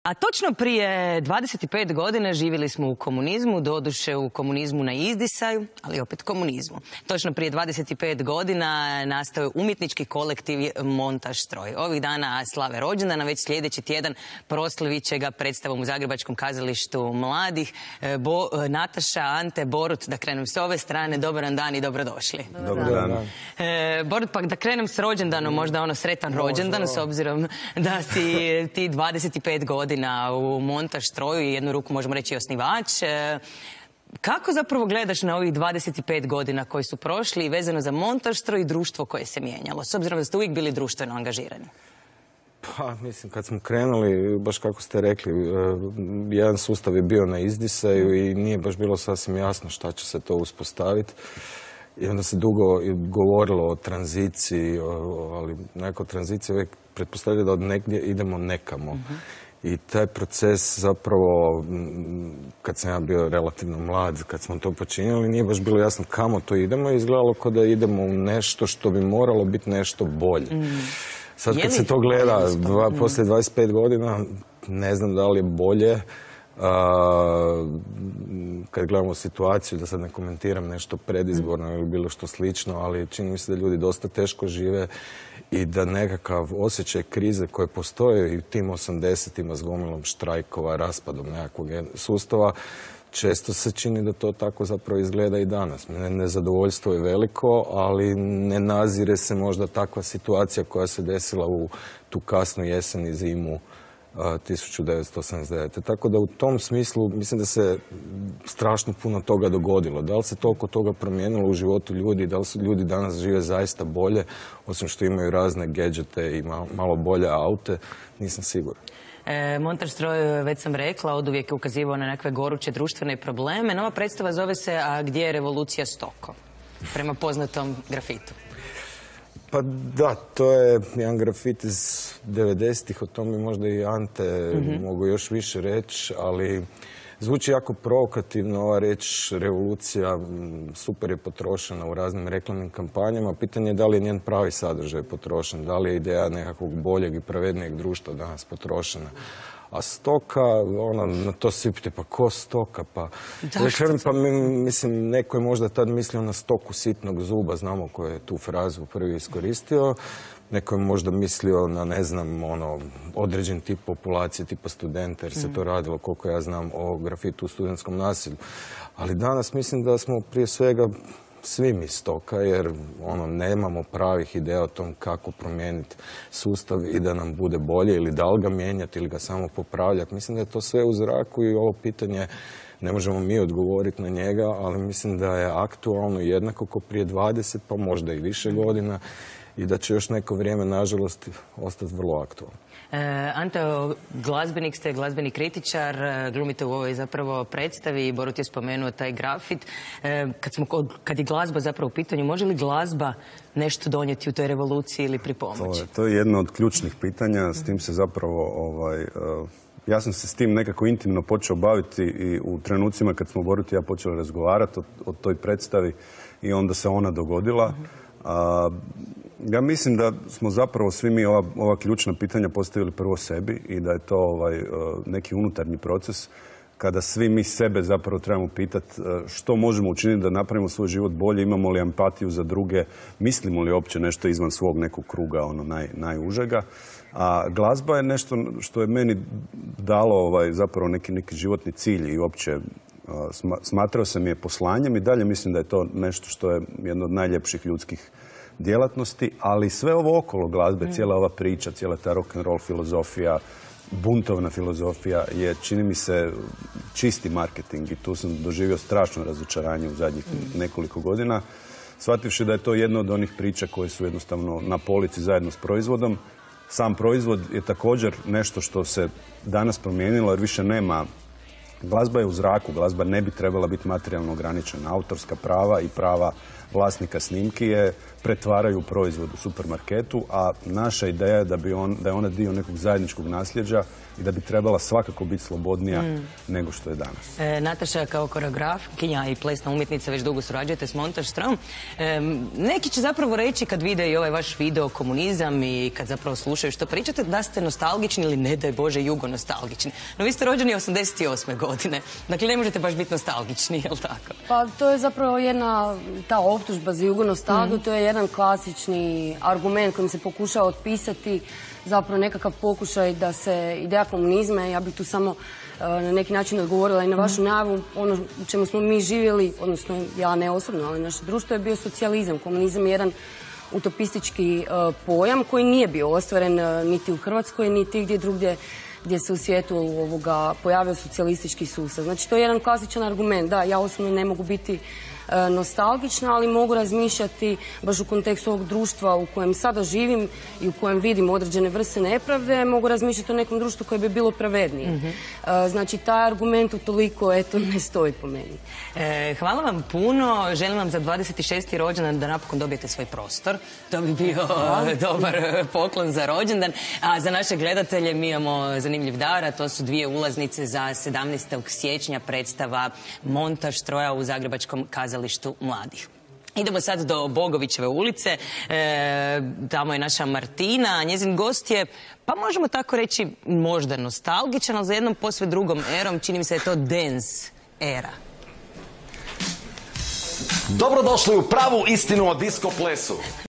A točno prije 25 godina živjeli smo u komunizmu, doduše u komunizmu na izdisaju, ali opet komunizmu. Točno prije 25 godina nastao je umjetnički kolektiv Montaž Stroj. Ovih dana slave rođendana, već sljedeći tjedan proslavit će ga predstavom u Zagrebačkom kazalištu mladih. Nataša, Ante, Borut, da krenem s ove strane, dobar dan i dobrodošli. Dobar dan. Borut, pa da krenem s rođendanom, možda sretan rođendan, s obzirom da si ti 25 godina u Montaž Stroju i jednu ruku možemo reći osnivač. Kako zapravo gledaš na ovih 25 godina koji su prošli i vezano za Montaž Stroj i društvo koje se mijenjalo, s obzirom da ste uvijek bili društveno angažirani? Pa, mislim, kad smo krenuli, baš kako ste rekli, jedan sustav je bio na izdisaju i nije baš bilo sasvim jasno šta će se to uspostaviti. I onda se dugo govorilo o tranziciji, ali neko tranzicija uvijek pretpostavlja da od negdje idemo nekamo. I taj proces zapravo, kad sam ja bio relativno mlad, kad smo to počinjali, nije baš bilo jasno kamo to idemo i izgledalo kao da idemo u nešto što bi moralo biti nešto bolje. Sad kad se to gleda poslije 25 godina, ne znam da li je bolje. Kad gledamo situaciju, da sad ne komentiram nešto predizborno ili bilo što slično, ali čini mi se da ljudi dosta teško žive i da nekakav osjećaj krize koje postoje i u tim 80-ima s gomilom štrajkova, raspadom nekakvog sustava, često se čini da to tako zapravo izgleda i danas. Nezadovoljstvo je veliko, ali ne nazire se možda takva situacija koja se desila u tu kasnu jesen i zimu 1989. Tako da u tom smislu mislim da se strašno puno toga dogodilo. Da li se toliko toga promijenilo u životu ljudi, da li su ljudi danas žive zaista bolje, osim što imaju razne gadgete i malo bolje aute, nisam siguran. Montaž Stroj, već sam rekla, oduvijek je ukazivao na nekakve goruće društvene probleme. Nova predstava zove se A gdje je revolucija Stoko? Prema poznatom grafitu. Pa da, to je jedan grafit iz 90-ih, o tome možda i Ante mogu još više reći, ali zvuči jako provokativno ova riječ revolucija, super je potrošena u raznim reklamnim kampanjama. Pitanje je da li je njen pravi sadržaj potrošen, da li je ideja nekakvog boljeg i pravednijeg društva danas potrošena. A stoka, na to svi pite, pa ko stoka? Pa mislim, neko je možda tad mislio na stoku sitnog zuba, znamo ko je tu frazu prvi iskoristio. Neko je možda mislio na, ne znam, određen tip populacije, tipa studenta, jer se to radilo, koliko ja znam, o grafitu u studentskom naselju. Ali danas mislim da smo prije svega svi mi stoka, jer nemamo pravih ideja o tom kako promijeniti sustav i da nam bude bolje, ili da li ga mijenjati ili ga samo popravljati. Mislim da je to sve u zraku i ovo pitanje ne možemo mi odgovoriti na njega, ali mislim da je aktualno jednako kao prije 20, pa možda i više godina, i da će još neko vrijeme, nažalost, ostati vrlo aktualno. Ante, glazbenik ste, glazbeni kritičar, glumite u ovoj zapravo predstavi i Borut je spomenuo taj grafit. Kad je glazba zapravo u pitanju, može li glazba nešto donijeti u toj revoluciji ili pripomoći? To je jedno od ključnih pitanja, s tim se zapravo ja sam se s tim nekako intimno počeo baviti i u trenucima kad smo Borut i ja počeli razgovarati o toj predstavi i onda se ona dogodila. Ja mislim da smo zapravo svi mi ova ključna pitanja postavili prvo sebi i da je to neki unutarnji proces kada svi mi sebe zapravo trebamo pitati što možemo učiniti da napravimo svoj život bolje, imamo li empatiju za druge, mislimo li uopće nešto izvan svog nekog kruga, najužega. A glazba je nešto što je meni dalo zapravo neki životni cilj i uopće smatrao sam je poslanjem i dalje mislim da je to nešto što je jedno od najljepših ljudskih djelatnosti, ali sve ovo okolo glazbe, cijela ova priča, cijela ta rock'n'roll filozofija, buntovna filozofija je, čini mi se, čisti marketing i tu sam doživio strašno razočaranje u zadnjih nekoliko godina, shvativši da je to jedna od onih priča koje su jednostavno na polici zajedno s proizvodom. Sam proizvod je također nešto što se danas promijenilo jer više nema. Glazba je u zraku, glazba ne bi trebala biti materijalno ograničena. Autorska prava i prava vlasnika snimki je pretvaraju proizvod u supermarketu, a naša ideja je da je ona dio nekog zajedničkog nasljeđa i da bi trebala svakako biti slobodnija nego što je danas. Nataša, kao koreografkinja i plesna umjetnica, već dugo surađujete s Montaž-Trom. Neki će zapravo reći kad vide i ovaj vaš video Komunizam i kad zapravo slušaju što pričate, da ste nostalgični ili ne daj Bože jugonostalgični. No vi ste rođeni 88. godine. Dakle, ne možete baš biti nostalgični, je li tako? Pa to je zapravo jedna ta optužba za jugonostalgiju, to je jedan klasični argument kojim se pokušava otpisati zapravo nekakav pokušaj da se ideja komunizma, ja bih tu samo na neki način odgovorila i na vašu najavu, ono u čemu smo mi živjeli, odnosno ja ne osobno, ali naše društvo je bio socijalizam. Komunizam je jedan utopistički pojam koji nije bio ostvaren niti u Hrvatskoj, niti gdje drugdje gdje se u svijetu pojavio socijalistički sustav. Znači, to je jedan klasičan argument. Da, ja osobno ne mogu biti nostalgična, ali mogu razmišljati baš u kontekstu ovog društva u kojem sada živim i u kojem vidim određene vrste nepravde, mogu razmišljati o nekom društvu koje bi bilo pravednije. Znači, taj argument utoliko, eto, ne stoji po meni. Hvala vam puno. Želim vam za 26. rođendan da napokon dobijete svoj prostor. To bi bio dobar poklon za rođendan. A za naše gledatelje mi imamo zanimljiv dar, a to su 2 ulaznice za 17. siječnja predstava Montaž-Troja u Zagrebačkom kazalištu mladih. Idemo sad do Bogovićeve ulice, tamo je naša Martina, a njezin gost je, pa možemo tako reći, možda nostalgičan, ali za jednom posve drugom erom, čini mi se da je to dance era. Dobrodošli u pravu istinu o disko plesu.